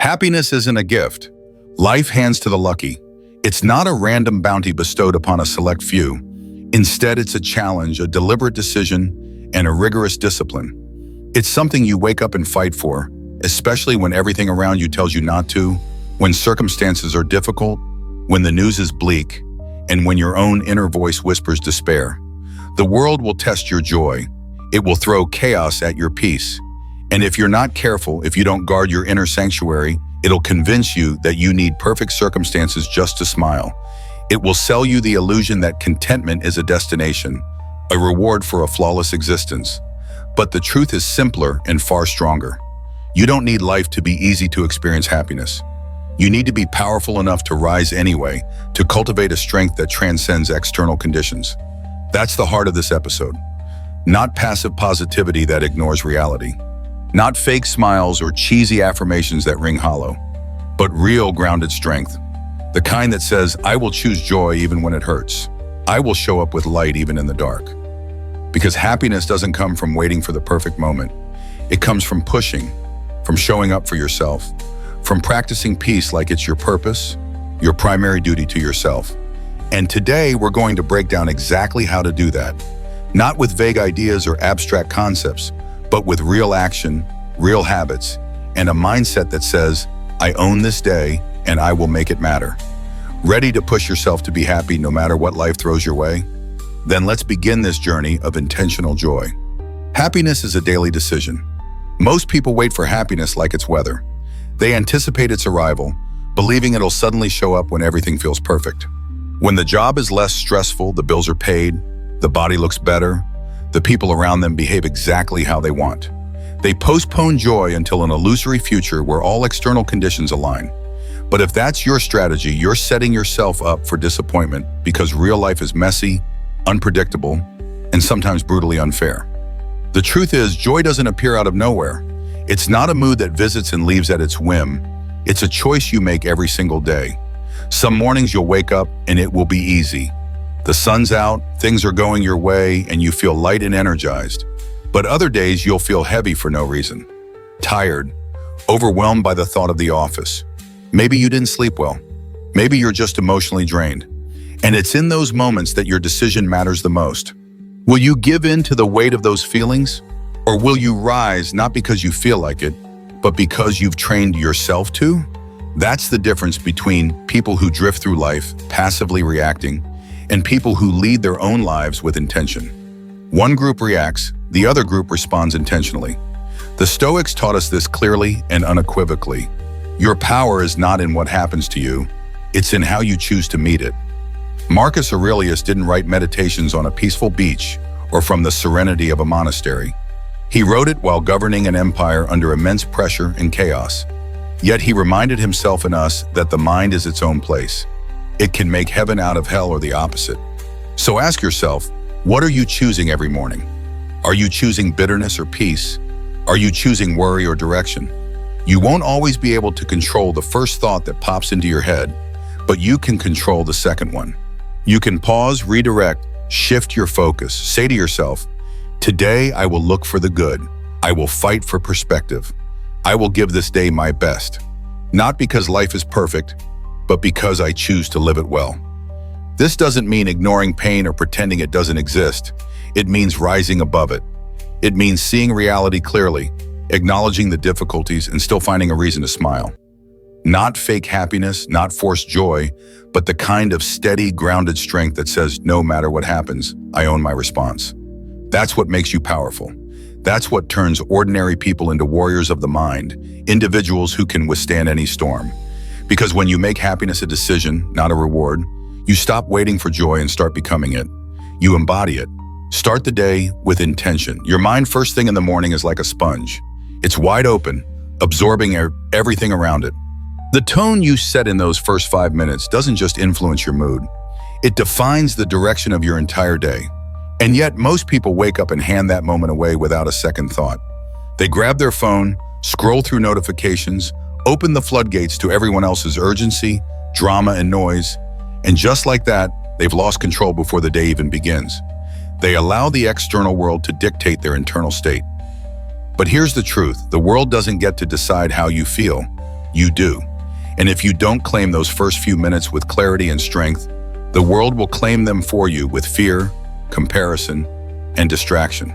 Happiness isn't a gift life hands to the lucky. It's not a random bounty bestowed upon a select few. Instead, it's a challenge, a deliberate decision, and a rigorous discipline. It's something you wake up and fight for, especially when everything around you tells you not to, when circumstances are difficult, when the news is bleak, and when your own inner voice whispers despair. The world will test your joy. It will throw chaos at your peace. And if you're not careful, if you don't guard your inner sanctuary, it'll convince you that you need perfect circumstances just to smile. It will sell you the illusion that contentment is a destination, a reward for a flawless existence. But the truth is simpler and far stronger. You don't need life to be easy to experience happiness. You need to be powerful enough to rise anyway, to cultivate a strength that transcends external conditions. That's the heart of this episode. Not passive positivity that ignores reality. Not fake smiles or cheesy affirmations that ring hollow, but real grounded strength. The kind that says, I will choose joy even when it hurts. I will show up with light even in the dark. Because happiness doesn't come from waiting for the perfect moment. It comes from pushing, from showing up for yourself, from practicing peace like it's your purpose, your primary duty to yourself. And today we're going to break down exactly how to do that. Not with vague ideas or abstract concepts, but with real action, real habits, and a mindset that says, I own this day and I will make it matter. Ready to push yourself to be happy no matter what life throws your way? Then let's begin this journey of intentional joy. Happiness is a daily decision. Most people wait for happiness like it's weather. They anticipate its arrival, believing it'll suddenly show up when everything feels perfect. When the job is less stressful, the bills are paid, the body looks better, the people around them behave exactly how they want. They postpone joy until an illusory future where all external conditions align. But if that's your strategy, you're setting yourself up for disappointment because real life is messy, unpredictable, and sometimes brutally unfair. The truth is, joy doesn't appear out of nowhere. It's not a mood that visits and leaves at its whim. It's a choice you make every single day. Some mornings you'll wake up and it will be easy. The sun's out, things are going your way, and you feel light and energized. But other days you'll feel heavy for no reason. Tired, overwhelmed by the thought of the office. Maybe you didn't sleep well. Maybe you're just emotionally drained. And it's in those moments that your decision matters the most. Will you give in to the weight of those feelings? Or will you rise not because you feel like it, but because you've trained yourself to? That's the difference between people who drift through life, passively reacting, and people who lead their own lives with intention. One group reacts, the other group responds intentionally. The Stoics taught us this clearly and unequivocally. Your power is not in what happens to you, it's in how you choose to meet it. Marcus Aurelius didn't write meditations on a peaceful beach or from the serenity of a monastery. He wrote it while governing an empire under immense pressure and chaos. Yet he reminded himself and us that the mind is its own place. It can make heaven out of hell or the opposite. So ask yourself, what are you choosing every morning? Are you choosing bitterness or peace? Are you choosing worry or direction? You won't always be able to control the first thought that pops into your head, but you can control the second one. You can pause, redirect, shift your focus. Say to yourself, today I will look for the good. I will fight for perspective. I will give this day my best. Not because life is perfect, but because I choose to live it well. This doesn't mean ignoring pain or pretending it doesn't exist. It means rising above it. It means seeing reality clearly, acknowledging the difficulties, and still finding a reason to smile. Not fake happiness, not forced joy, but the kind of steady, grounded strength that says, no matter what happens, I own my response. That's what makes you powerful. That's what turns ordinary people into warriors of the mind, individuals who can withstand any storm. Because when you make happiness a decision, not a reward, you stop waiting for joy and start becoming it. You embody it. Start the day with intention. Your mind first thing in the morning is like a sponge. It's wide open, absorbing everything around it. The tone you set in those first 5 minutes doesn't just influence your mood. It defines the direction of your entire day. And yet most people wake up and hand that moment away without a second thought. They grab their phone, scroll through notifications, open the floodgates to everyone else's urgency, drama, and noise, and just like that, they've lost control before the day even begins. They allow the external world to dictate their internal state. But here's the truth, the world doesn't get to decide how you feel. You do. And if you don't claim those first few minutes with clarity and strength, the world will claim them for you with fear, comparison, and distraction.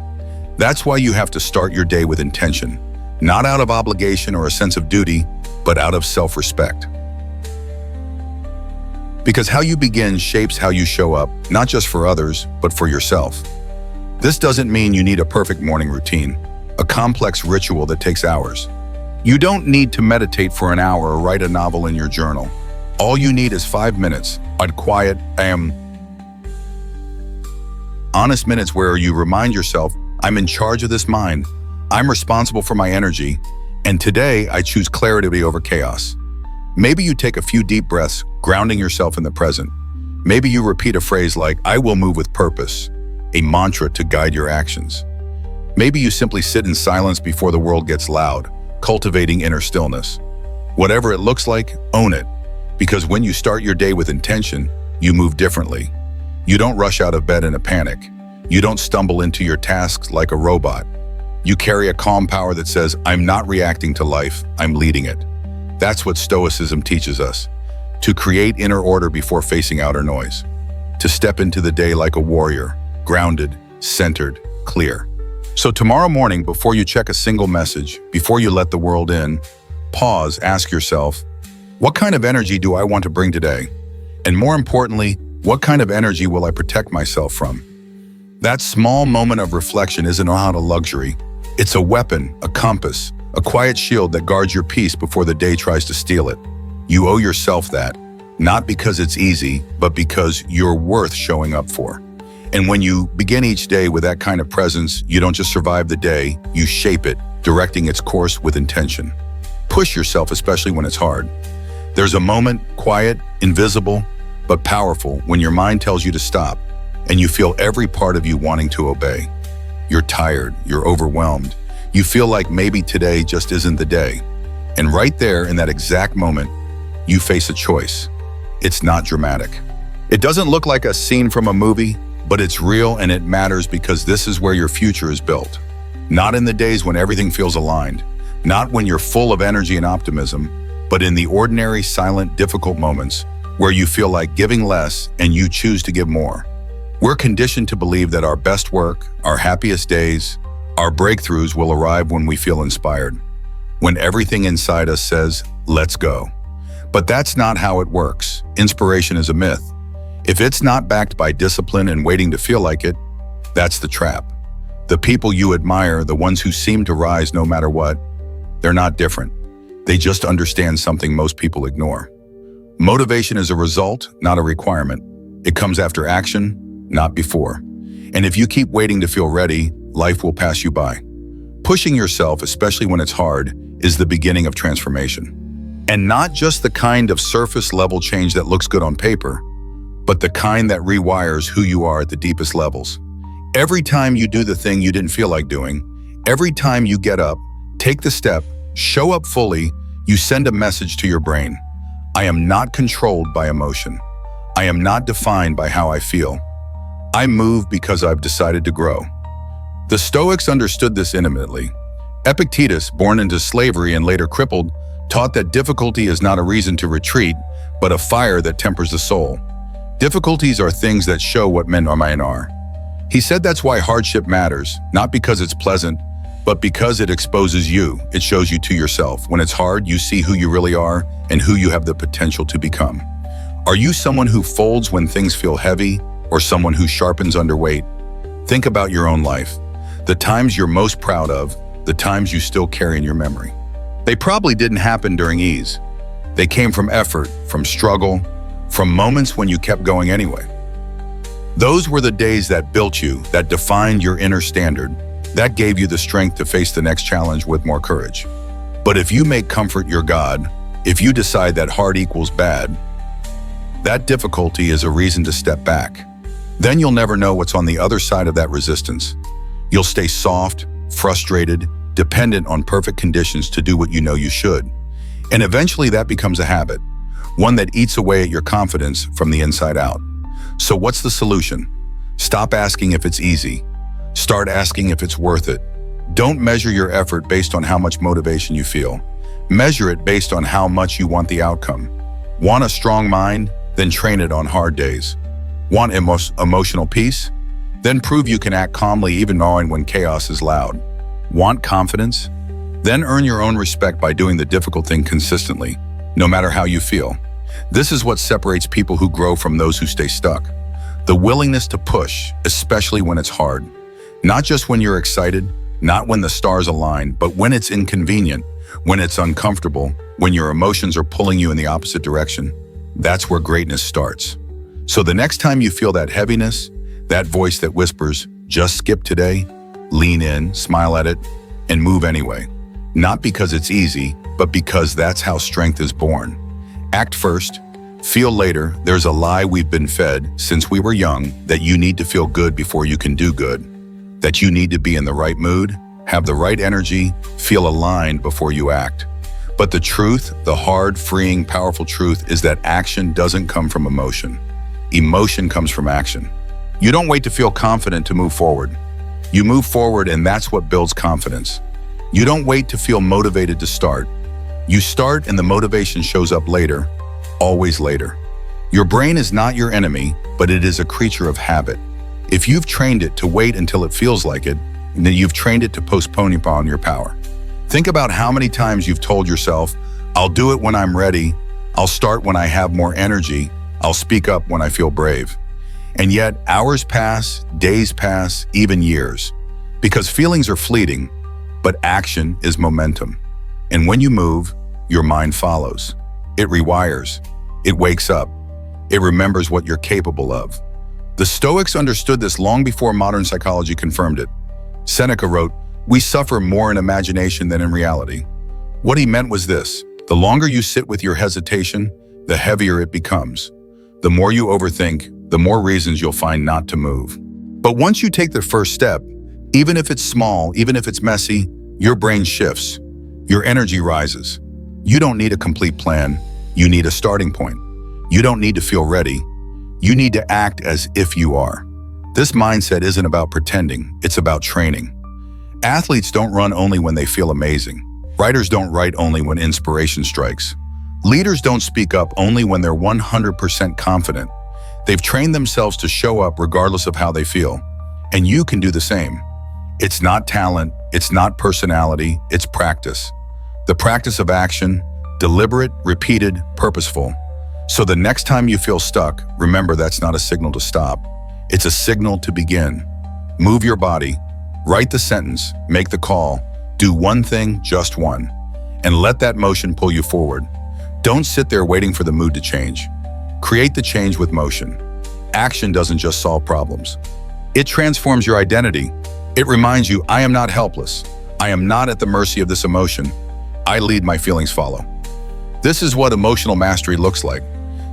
That's why you have to start your day with intention, not out of obligation or a sense of duty, but out of self-respect. Because how you begin shapes how you show up, not just for others, but for yourself. This doesn't mean you need a perfect morning routine, a complex ritual that takes hours. You don't need to meditate for an hour or write a novel in your journal. All you need is 5 minutes, quiet, honest minutes where you remind yourself, I'm in charge of this mind, I'm responsible for my energy, and today I choose clarity over chaos. Maybe you take a few deep breaths, grounding yourself in the present. Maybe you repeat a phrase like, I will move with purpose, a mantra to guide your actions. Maybe you simply sit in silence before the world gets loud, cultivating inner stillness. Whatever it looks like, own it. Because when you start your day with intention, you move differently. You don't rush out of bed in a panic. You don't stumble into your tasks like a robot. You carry a calm power that says, I'm not reacting to life, I'm leading it. That's what Stoicism teaches us. To create inner order before facing outer noise. To step into the day like a warrior, grounded, centered, clear. So tomorrow morning, before you check a single message, before you let the world in, pause, ask yourself, what kind of energy do I want to bring today? And more importantly, what kind of energy will I protect myself from? That small moment of reflection isn't not a luxury. It's a weapon, a compass, a quiet shield that guards your peace before the day tries to steal it. You owe yourself that, not because it's easy, but because you're worth showing up for. And when you begin each day with that kind of presence, you don't just survive the day, you shape it, directing its course with intention. Push yourself, especially when it's hard. There's a moment, quiet, invisible, but powerful, when your mind tells you to stop, and you feel every part of you wanting to obey. You're tired, you're overwhelmed. You feel like maybe today just isn't the day. And right there, in that exact moment, you face a choice. It's not dramatic. It doesn't look like a scene from a movie, but it's real and it matters because this is where your future is built. Not in the days when everything feels aligned, not when you're full of energy and optimism, but in the ordinary, silent, difficult moments where you feel like giving less and you choose to give more. We're conditioned to believe that our best work, our happiest days, our breakthroughs will arrive when we feel inspired, when everything inside us says, let's go. But that's not how it works. Inspiration is a myth. If it's not backed by discipline and waiting to feel like it, that's the trap. The people you admire, the ones who seem to rise no matter what, they're not different. They just understand something most people ignore. Motivation is a result, not a requirement. It comes after action, not before. And if you keep waiting to feel ready, life will pass you by. Pushing yourself, especially when it's hard, is the beginning of transformation. And not just the kind of surface-level change that looks good on paper, but the kind that rewires who you are at the deepest levels. Every time you do the thing you didn't feel like doing, every time you get up, take the step, show up fully, you send a message to your brain. I am not controlled by emotion. I am not defined by how I feel. I move because I've decided to grow. The Stoics understood this intimately. Epictetus, born into slavery and later crippled, taught that difficulty is not a reason to retreat, but a fire that tempers the soul. Difficulties are things that show what men are. He said that's why hardship matters, not because it's pleasant, but because it exposes you, it shows you to yourself. When it's hard, you see who you really are and who you have the potential to become. Are you someone who folds when things feel heavy, or someone who sharpens under weight? Think about your own life. The times you're most proud of, the times you still carry in your memory. They probably didn't happen during ease. They came from effort, from struggle, from moments when you kept going anyway. Those were the days that built you, that defined your inner standard, that gave you the strength to face the next challenge with more courage. But if you make comfort your God, if you decide that hard equals bad, that difficulty is a reason to step back. Then you'll never know what's on the other side of that resistance. You'll stay soft, frustrated, dependent on perfect conditions to do what you know you should. And eventually that becomes a habit, one that eats away at your confidence from the inside out. So what's the solution? Stop asking if it's easy. Start asking if it's worth it. Don't measure your effort based on how much motivation you feel. Measure it based on how much you want the outcome. Want a strong mind? Then train it on hard days. Want emotional peace? Then prove you can act calmly even knowing when chaos is loud. Want confidence? Then earn your own respect by doing the difficult thing consistently, no matter how you feel. This is what separates people who grow from those who stay stuck. The willingness to push, especially when it's hard. Not just when you're excited, not when the stars align, but when it's inconvenient, when it's uncomfortable, when your emotions are pulling you in the opposite direction. That's where greatness starts. So the next time you feel that heaviness, that voice that whispers, just skip today, lean in, smile at it, and move anyway. Not because it's easy, but because that's how strength is born. Act first, feel later. There's a lie we've been fed since we were young that you need to feel good before you can do good, that you need to be in the right mood, have the right energy, feel aligned before you act. But the truth, the hard, freeing, powerful truth is that action doesn't come from emotion. Emotion comes from action. You don't wait to feel confident to move forward. You move forward, and that's what builds confidence. You don't wait to feel motivated to start. You start and the motivation shows up later, always later. Your brain is not your enemy, but it is a creature of habit. If you've trained it to wait until it feels like it, then you've trained it to postpone upon your power. Think about how many times you've told yourself, I'll do it when I'm ready, I'll start when I have more energy, I'll speak up when I feel brave. And yet, hours pass, days pass, even years. Because feelings are fleeting, but action is momentum. And when you move, your mind follows. It rewires. It wakes up. It remembers what you're capable of. The Stoics understood this long before modern psychology confirmed it. Seneca wrote, "We suffer more in imagination than in reality." What he meant was this: the longer you sit with your hesitation, the heavier it becomes. The more you overthink, the more reasons you'll find not to move. But once you take the first step, even if it's small, even if it's messy, your brain shifts. Your energy rises. You don't need a complete plan. You need a starting point. You don't need to feel ready. You need to act as if you are. This mindset isn't about pretending, it's about training. Athletes don't run only when they feel amazing. Writers don't write only when inspiration strikes. Leaders don't speak up only when they're 100% confident. They've trained themselves to show up regardless of how they feel. And you can do the same. It's not talent, it's not personality, it's practice. The practice of action, deliberate, repeated, purposeful. So the next time you feel stuck, remember that's not a signal to stop. It's a signal to begin. Move your body, write the sentence, make the call, do one thing, just one, and let that motion pull you forward. Don't sit there waiting for the mood to change. Create the change with motion. Action doesn't just solve problems. It transforms your identity. It reminds you, I am not helpless. I am not at the mercy of this emotion. I lead, my feelings follow. This is what emotional mastery looks like.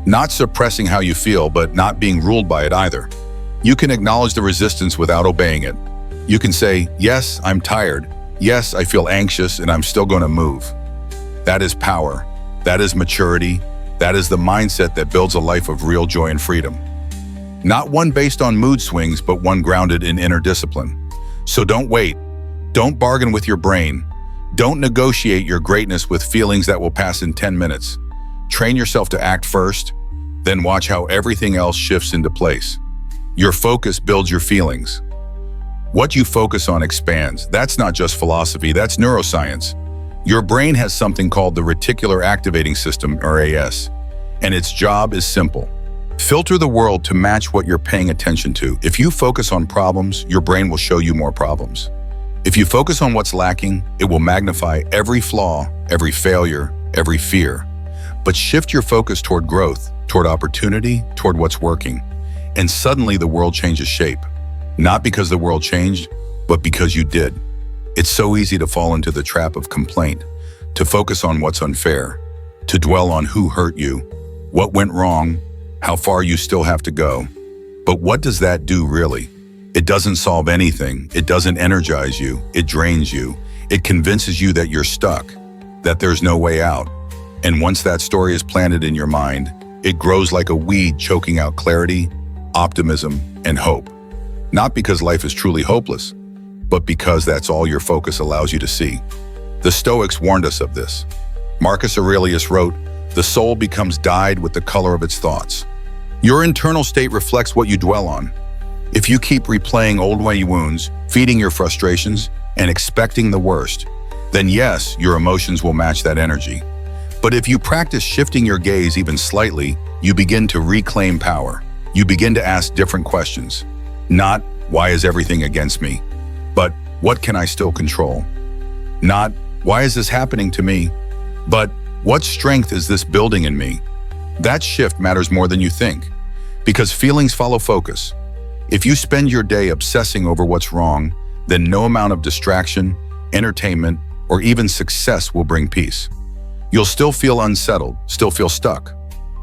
Not suppressing how you feel, but not being ruled by it either. You can acknowledge the resistance without obeying it. You can say, yes, I'm tired. Yes, I feel anxious, and I'm still going to move. That is power. That is maturity. That is the mindset that builds a life of real joy and freedom. Not one based on mood swings, but one grounded in inner discipline. So don't wait. Don't bargain with your brain. Don't negotiate your greatness with feelings that will pass in 10 minutes. Train yourself to act first, then watch how everything else shifts into place. Your focus builds your feelings. What you focus on expands. That's not just philosophy, that's neuroscience. Your brain has something called the reticular activating system, or RAS, and its job is simple. Filter the world to match what you're paying attention to. If you focus on problems, your brain will show you more problems. If you focus on what's lacking, it will magnify every flaw, every failure, every fear. But shift your focus toward growth, toward opportunity, toward what's working. And suddenly the world changes shape. Not because the world changed, but because you did. It's so easy to fall into the trap of complaint, to focus on what's unfair, to dwell on who hurt you, what went wrong, how far you still have to go. But what does that do really? It doesn't solve anything. It doesn't energize you. It drains you. It convinces you that you're stuck, that there's no way out. And once that story is planted in your mind, it grows like a weed, choking out clarity, optimism, and hope. Not because life is truly hopeless, but because that's all your focus allows you to see. The Stoics warned us of this. Marcus Aurelius wrote, "The soul becomes dyed with the color of its thoughts." Your internal state reflects what you dwell on. If you keep replaying old wounds, feeding your frustrations, and expecting the worst, then yes, your emotions will match that energy. But if you practice shifting your gaze even slightly, you begin to reclaim power. You begin to ask different questions. Not, why is everything against me? But, what can I still control? Not, why is this happening to me? But, what strength is this building in me? That shift matters more than you think, because feelings follow focus. If you spend your day obsessing over what's wrong, then no amount of distraction, entertainment, or even success will bring peace. You'll still feel unsettled, still feel stuck.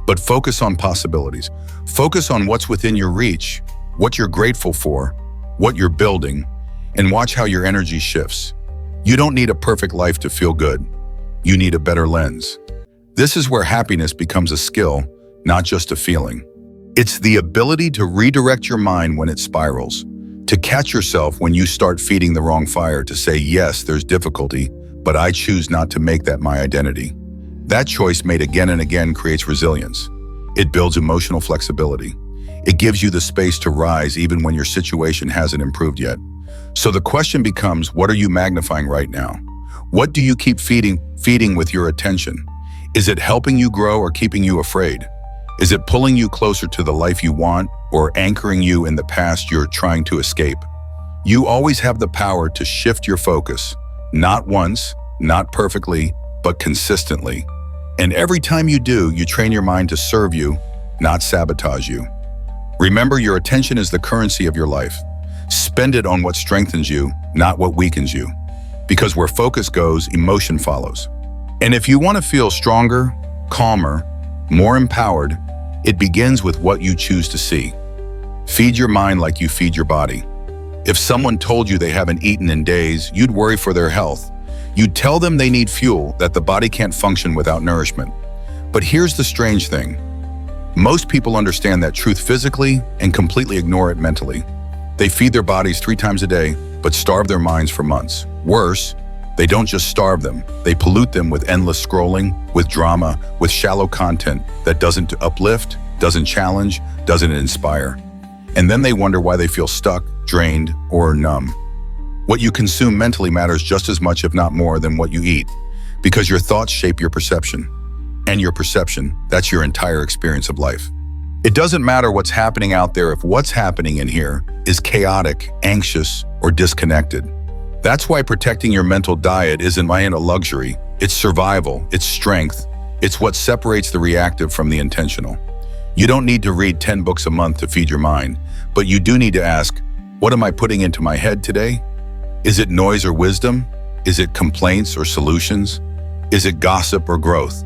But focus on possibilities. Focus on what's within your reach, what you're grateful for, what you're building, and watch how your energy shifts. You don't need a perfect life to feel good. You need a better lens. This is where happiness becomes a skill, not just a feeling. It's the ability to redirect your mind when it spirals, to catch yourself when you start feeding the wrong fire, to say, yes, there's difficulty, but I choose not to make that my identity. That choice made again and again creates resilience. It builds emotional flexibility. It gives you the space to rise even when your situation hasn't improved yet. So the question becomes, what are you magnifying right now? What do you keep feeding with your attention? Is it helping you grow or keeping you afraid? Is it pulling you closer to the life you want or anchoring you in the past you're trying to escape? You always have the power to shift your focus, not once, not perfectly, but consistently. And every time you do, you train your mind to serve you, not sabotage you. Remember, your attention is the currency of your life. Spend it on what strengthens you, not what weakens you. Because where focus goes, emotion follows. And if you want to feel stronger, calmer, more empowered, it begins with what you choose to see. Feed your mind like you feed your body. If someone told you they haven't eaten in days, you'd worry for their health. You'd tell them they need fuel, that the body can't function without nourishment. But here's the strange thing. Most people understand that truth physically and completely ignore it mentally. They feed their bodies 3 times a day, but starve their minds for months. Worse, they don't just starve them, they pollute them with endless scrolling, with drama, with shallow content that doesn't uplift, doesn't challenge, doesn't inspire. And then they wonder why they feel stuck, drained, or numb. What you consume mentally matters just as much, if not more, than what you eat, because your thoughts shape your perception. And your perception, that's your entire experience of life. It doesn't matter what's happening out there if what's happening in here is chaotic, anxious, or disconnected. That's why protecting your mental diet isn't a luxury. It's survival, it's strength, it's what separates the reactive from the intentional. You don't need to read 10 books a month to feed your mind, but you do need to ask, what am I putting into my head today? Is it noise or wisdom? Is it complaints or solutions? Is it gossip or growth?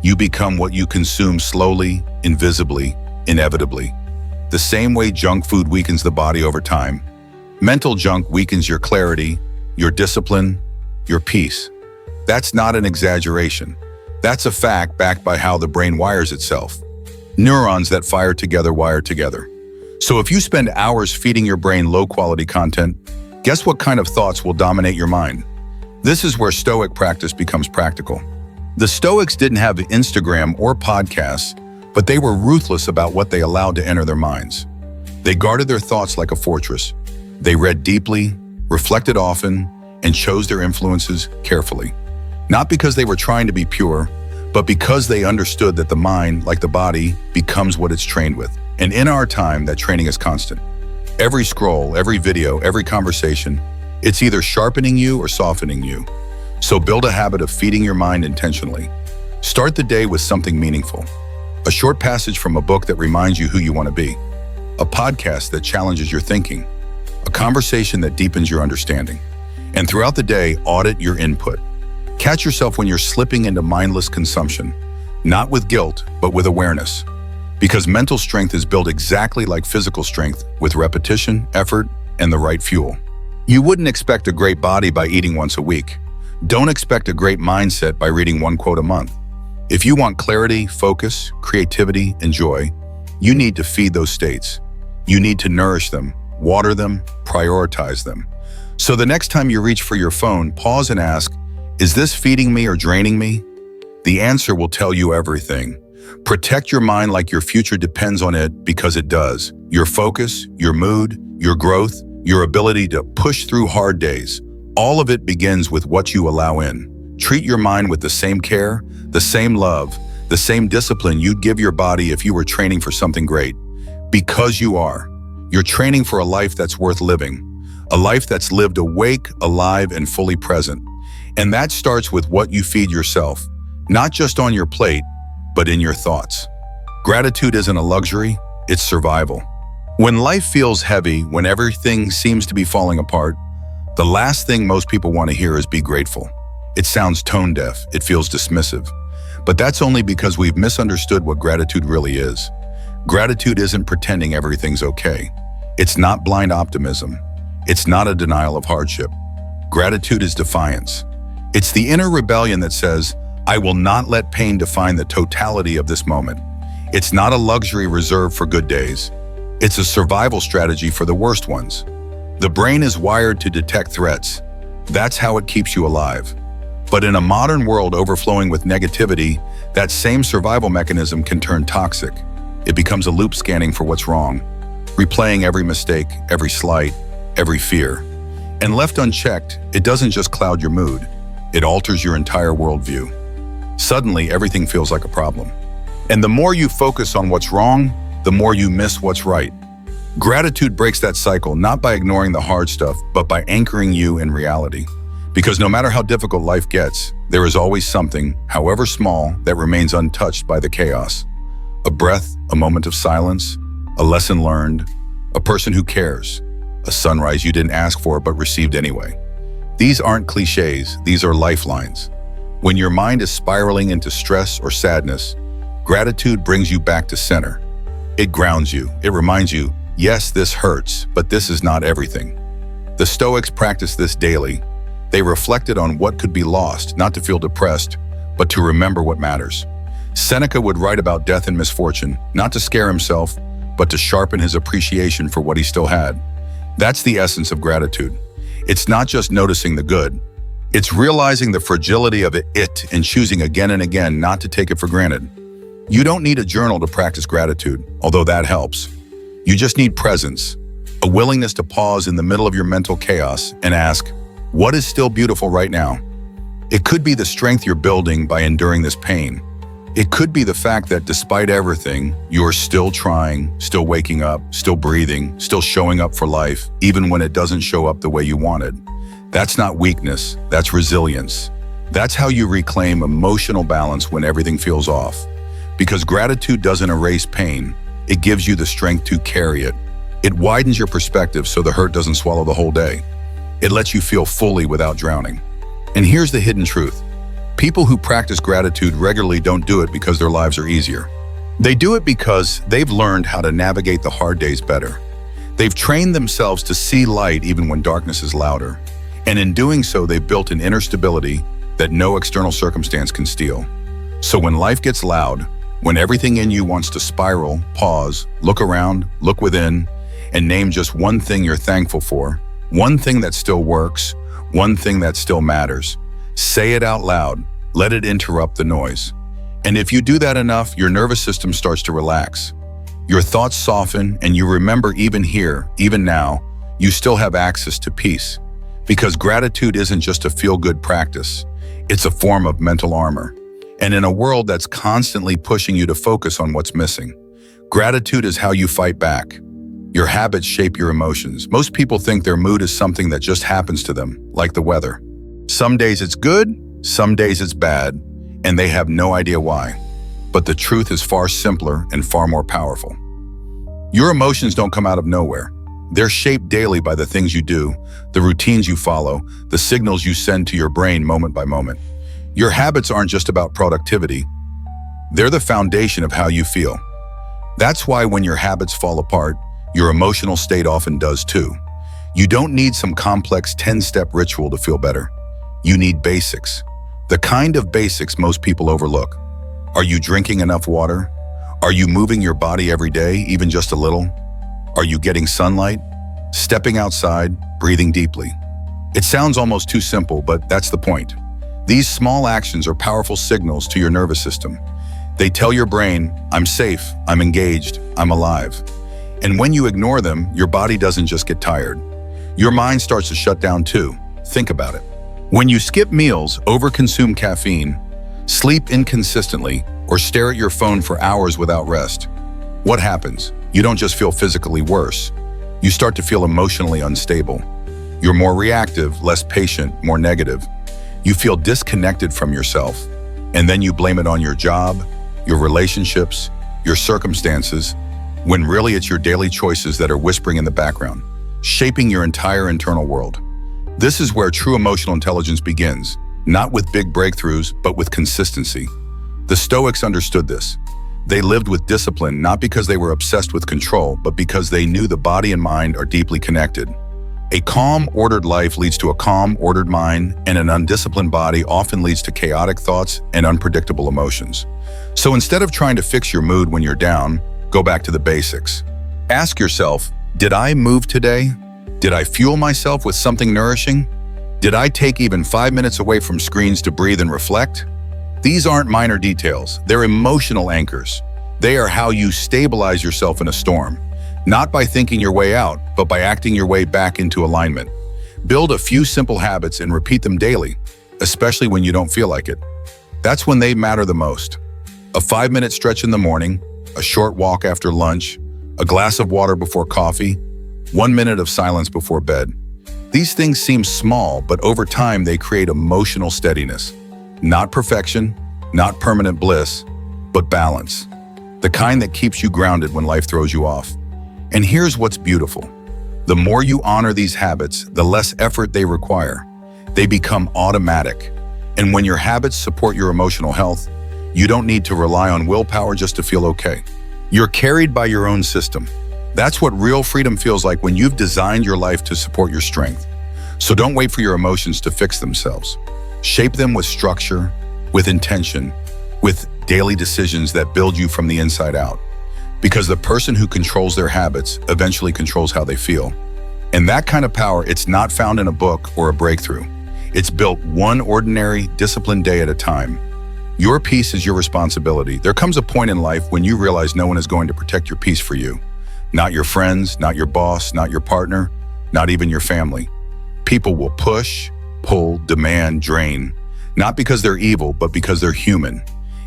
You become what you consume slowly, invisibly, inevitably. The same way junk food weakens the body over time, mental junk weakens your clarity, your discipline, your peace. That's not an exaggeration. That's a fact backed by how the brain wires itself. Neurons that fire together wire together. So if you spend hours feeding your brain low-quality content, guess what kind of thoughts will dominate your mind? This is where Stoic practice becomes practical. The Stoics didn't have Instagram or podcasts, but they were ruthless about what they allowed to enter their minds. They guarded their thoughts like a fortress. They read deeply, reflected often, and chose their influences carefully. Not because they were trying to be pure, but because they understood that the mind, like the body, becomes what it's trained with. And in our time, that training is constant. Every scroll, every video, every conversation, it's either sharpening you or softening you. So build a habit of feeding your mind intentionally. Start the day with something meaningful. A short passage from a book that reminds you who you want to be. A podcast that challenges your thinking. A conversation that deepens your understanding. And throughout the day, audit your input. Catch yourself when you're slipping into mindless consumption, not with guilt, but with awareness. Because mental strength is built exactly like physical strength, with repetition, effort, and the right fuel. You wouldn't expect a great body by eating once a week. Don't expect a great mindset by reading 1 quote a month. If you want clarity, focus, creativity, and joy, you need to feed those states. You need to nourish them, water them, prioritize them. So the next time you reach for your phone, pause and ask, is this feeding me or draining me? The answer will tell you everything. Protect your mind like your future depends on it, because it does. Your focus, your mood, your growth, your ability to push through hard days. All of it begins with what you allow in. Treat your mind with the same care, the same love, the same discipline you'd give your body if you were training for something great. Because you are. You're training for a life that's worth living. A life that's lived awake, alive, and fully present. And that starts with what you feed yourself. Not just on your plate, but in your thoughts. Gratitude isn't a luxury, it's survival. When life feels heavy, when everything seems to be falling apart, the last thing most people want to hear is be grateful. It sounds tone-deaf, it feels dismissive. But that's only because we've misunderstood what gratitude really is. Gratitude isn't pretending everything's okay. It's not blind optimism. It's not a denial of hardship. Gratitude is defiance. It's the inner rebellion that says, I will not let pain define the totality of this moment. It's not a luxury reserved for good days. It's a survival strategy for the worst ones. The brain is wired to detect threats. That's how it keeps you alive. But in a modern world overflowing with negativity, that same survival mechanism can turn toxic. It becomes a loop scanning for what's wrong, replaying every mistake, every slight, every fear. And left unchecked, it doesn't just cloud your mood, it alters your entire worldview. Suddenly, everything feels like a problem. And the more you focus on what's wrong, the more you miss what's right. Gratitude breaks that cycle, not by ignoring the hard stuff, but by anchoring you in reality. Because no matter how difficult life gets, there is always something, however small, that remains untouched by the chaos. A breath, a moment of silence, a lesson learned, a person who cares, a sunrise you didn't ask for but received anyway. These aren't cliches, these are lifelines. When your mind is spiraling into stress or sadness, gratitude brings you back to center. It grounds you. It reminds you, yes, this hurts, but this is not everything. The Stoics practiced this daily. They reflected on what could be lost, not to feel depressed, but to remember what matters. Seneca would write about death and misfortune, not to scare himself, but to sharpen his appreciation for what he still had. That's the essence of gratitude. It's not just noticing the good. It's realizing the fragility of it and choosing again and again not to take it for granted. You don't need a journal to practice gratitude, although that helps. You just need presence, a willingness to pause in the middle of your mental chaos and ask, what is still beautiful right now? It could be the strength you're building by enduring this pain. It could be the fact that despite everything, you're still trying, still waking up, still breathing, still showing up for life, even when it doesn't show up the way you wanted. That's not weakness, that's resilience. That's how you reclaim emotional balance when everything feels off. Because gratitude doesn't erase pain, it gives you the strength to carry it. It widens your perspective so the hurt doesn't swallow the whole day. It lets you feel fully without drowning. And here's the hidden truth. People who practice gratitude regularly don't do it because their lives are easier. They do it because they've learned how to navigate the hard days better. They've trained themselves to see light even when darkness is louder. And in doing so, they've built an inner stability that no external circumstance can steal. So when life gets loud, when everything in you wants to spiral, pause, look around, look within, and name just one thing you're thankful for, one thing that still works, one thing that still matters. Say it out loud, let it interrupt the noise. And if you do that enough, your nervous system starts to relax. Your thoughts soften, and you remember even here, even now, you still have access to peace. Because gratitude isn't just a feel-good practice, it's a form of mental armor. And in a world that's constantly pushing you to focus on what's missing, gratitude is how you fight back. Your habits shape your emotions. Most people think their mood is something that just happens to them, like the weather. Some days it's good, some days it's bad, and they have no idea why. But the truth is far simpler and far more powerful. Your emotions don't come out of nowhere. They're shaped daily by the things you do, the routines you follow, the signals you send to your brain moment by moment. Your habits aren't just about productivity. They're the foundation of how you feel. That's why when your habits fall apart, your emotional state often does too. You don't need some complex 10-step ritual to feel better. You need basics. The kind of basics most people overlook. Are you drinking enough water? Are you moving your body every day, even just a little? Are you getting sunlight? Stepping outside, breathing deeply. It sounds almost too simple, but that's the point. These small actions are powerful signals to your nervous system. They tell your brain, I'm safe, I'm engaged, I'm alive. And when you ignore them, your body doesn't just get tired. Your mind starts to shut down too. Think about it. When you skip meals, overconsume caffeine, sleep inconsistently, or stare at your phone for hours without rest, what happens? You don't just feel physically worse. You start to feel emotionally unstable. You're more reactive, less patient, more negative. You feel disconnected from yourself, and then you blame it on your job, your relationships, your circumstances, when really it's your daily choices that are whispering in the background, shaping your entire internal world. This is where true emotional intelligence begins, not with big breakthroughs, but with consistency. The Stoics understood this. They lived with discipline not because they were obsessed with control, but because they knew the body and mind are deeply connected. A calm, ordered life leads to a calm, ordered mind, and an undisciplined body often leads to chaotic thoughts and unpredictable emotions. So instead of trying to fix your mood when you're down, go back to the basics. Ask yourself, did I move today? Did I fuel myself with something nourishing? Did I take even 5 minutes away from screens to breathe and reflect? These aren't minor details, they're emotional anchors. They are how you stabilize yourself in a storm, not by thinking your way out, but by acting your way back into alignment. Build a few simple habits and repeat them daily, especially when you don't feel like it. That's when they matter the most. A 5-minute stretch in the morning, a short walk after lunch, a glass of water before coffee, 1 minute of silence before bed. These things seem small, but over time they create emotional steadiness. Not perfection, not permanent bliss, but balance. The kind that keeps you grounded when life throws you off. And here's what's beautiful. The more you honor these habits, the less effort they require. They become automatic. And when your habits support your emotional health, you don't need to rely on willpower just to feel okay. You're carried by your own system. That's what real freedom feels like when you've designed your life to support your strength. So don't wait for your emotions to fix themselves. Shape them with structure, with intention, with daily decisions that build you from the inside out. Because the person who controls their habits eventually controls how they feel. And that kind of power, it's not found in a book or a breakthrough. It's built one ordinary, disciplined day at a time. Your peace is your responsibility. There comes a point in life when you realize no one is going to protect your peace for you. Not your friends, not your boss, not your partner, not even your family. People will push, pull, demand, drain, not because they're evil, but because they're human.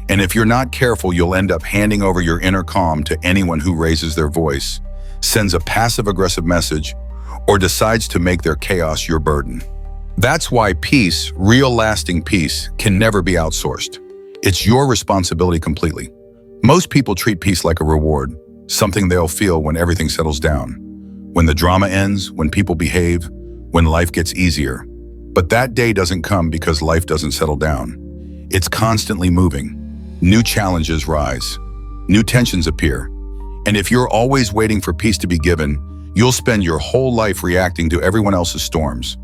And if you're not careful, you'll end up handing over your inner calm to anyone who raises their voice, sends a passive-aggressive message, or decides to make their chaos your burden. That's why peace, real lasting peace, can never be outsourced. It's your responsibility completely. Most people treat peace like a reward, something they'll feel when everything settles down, when the drama ends, when people behave, when life gets easier. But that day doesn't come because life doesn't settle down. It's constantly moving. New challenges rise. New tensions appear. And if you're always waiting for peace to be given, you'll spend your whole life reacting to everyone else's storms.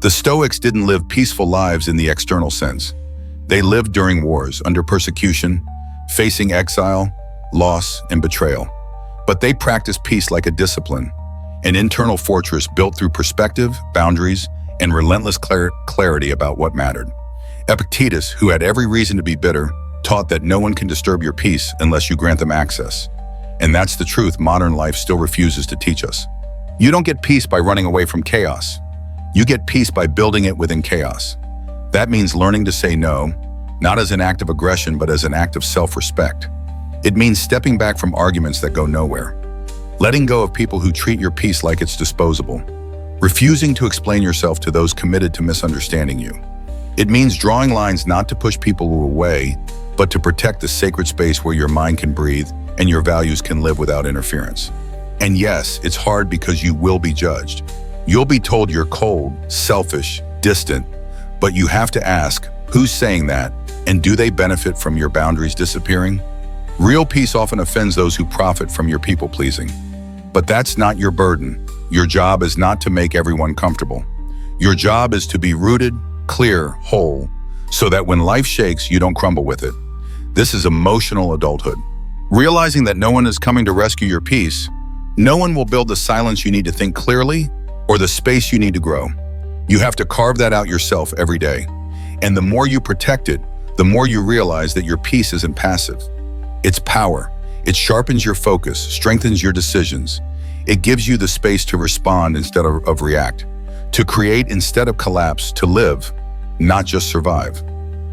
The Stoics didn't live peaceful lives in the external sense. They lived during wars, under persecution, facing exile, loss, and betrayal. But they practiced peace like a discipline, an internal fortress built through perspective, boundaries, and relentless clarity about what mattered. Epictetus, who had every reason to be bitter, taught that no one can disturb your peace unless you grant them access. And that's the truth modern life still refuses to teach us. You don't get peace by running away from chaos. You get peace by building it within chaos. That means learning to say no, not as an act of aggression, but as an act of self-respect. It means stepping back from arguments that go nowhere. Letting go of people who treat your peace like it's disposable. Refusing to explain yourself to those committed to misunderstanding you. It means drawing lines not to push people away, but to protect the sacred space where your mind can breathe and your values can live without interference. And yes, it's hard because you will be judged. You'll be told you're cold, selfish, distant, but you have to ask, who's saying that? And do they benefit from your boundaries disappearing? Real peace often offends those who profit from your people-pleasing. But that's not your burden. Your job is not to make everyone comfortable. Your job is to be rooted, clear, whole, so that when life shakes, you don't crumble with it. This is emotional adulthood. Realizing that no one is coming to rescue your peace, no one will build the silence you need to think clearly or the space you need to grow. You have to carve that out yourself every day. And the more you protect it, the more you realize that your peace isn't passive. It's power. It sharpens your focus, strengthens your decisions. It gives you the space to respond instead of react, to create instead of collapse, to live, not just survive.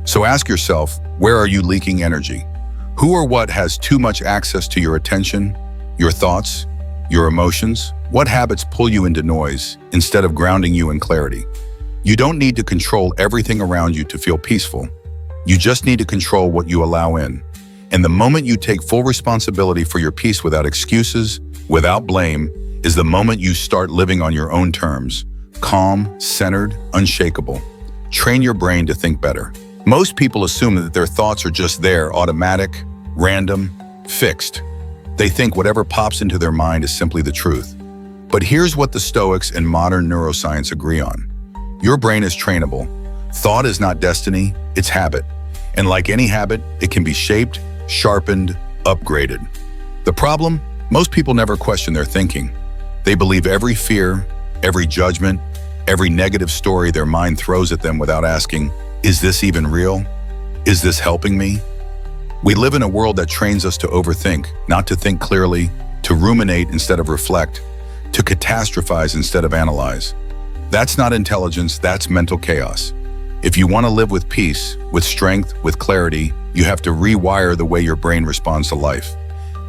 So ask yourself, where are you leaking energy? Who or what has too much access to your attention, your thoughts, your emotions? What habits pull you into noise instead of grounding you in clarity? You don't need to control everything around you to feel peaceful. You just need to control what you allow in. And the moment you take full responsibility for your peace without excuses, without blame, is the moment you start living on your own terms, calm, centered, unshakable. Train your brain to think better. Most people assume that their thoughts are just there, automatic, random, fixed. They think whatever pops into their mind is simply the truth. But here's what the Stoics and modern neuroscience agree on. Your brain is trainable. Thought is not destiny, it's habit. And like any habit, it can be shaped, sharpened, upgraded. The problem? Most people never question their thinking. They believe every fear, every judgment, every negative story their mind throws at them without asking, is this even real? Is this helping me? We live in a world that trains us to overthink, not to think clearly, to ruminate instead of reflect, to catastrophize instead of analyze. That's not intelligence, that's mental chaos. If you want to live with peace, with strength, with clarity, you have to rewire the way your brain responds to life.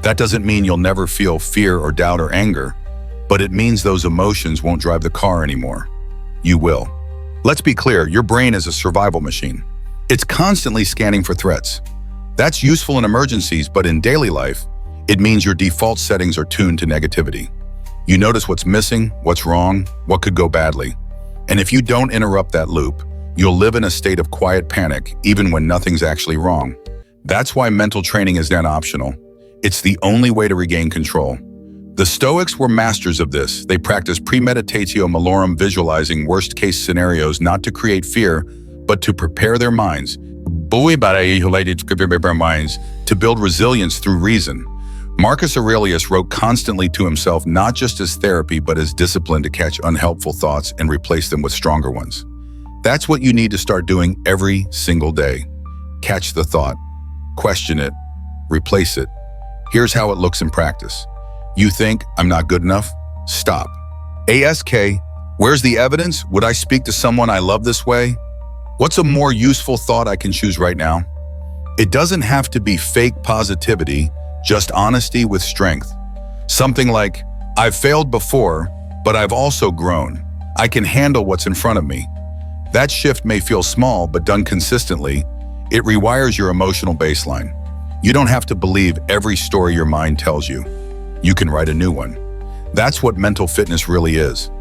That doesn't mean you'll never feel fear or doubt or anger, but it means those emotions won't drive the car anymore. You will. Let's be clear, your brain is a survival machine. It's constantly scanning for threats. That's useful in emergencies, but in daily life, it means your default settings are tuned to negativity. You notice what's missing, what's wrong, what could go badly. And if you don't interrupt that loop, you'll live in a state of quiet panic, even when nothing's actually wrong. That's why mental training is then optional. It's the only way to regain control. The Stoics were masters of this. They practiced premeditatio malorum, visualizing worst-case scenarios not to create fear, but to prepare their minds. To build resilience through reason. Marcus Aurelius wrote constantly to himself, not just as therapy, but as discipline to catch unhelpful thoughts and replace them with stronger ones. That's what you need to start doing every single day. Catch the thought, question it, replace it. Here's how it looks in practice. You think, I'm not good enough? Stop. Ask, where's the evidence? Would I speak to someone I love this way? What's a more useful thought I can choose right now? It doesn't have to be fake positivity, just honesty with strength. Something like, I've failed before, but I've also grown. I can handle what's in front of me. That shift may feel small, but done consistently, it rewires your emotional baseline. You don't have to believe every story your mind tells you. You can write a new one. That's what mental fitness really is.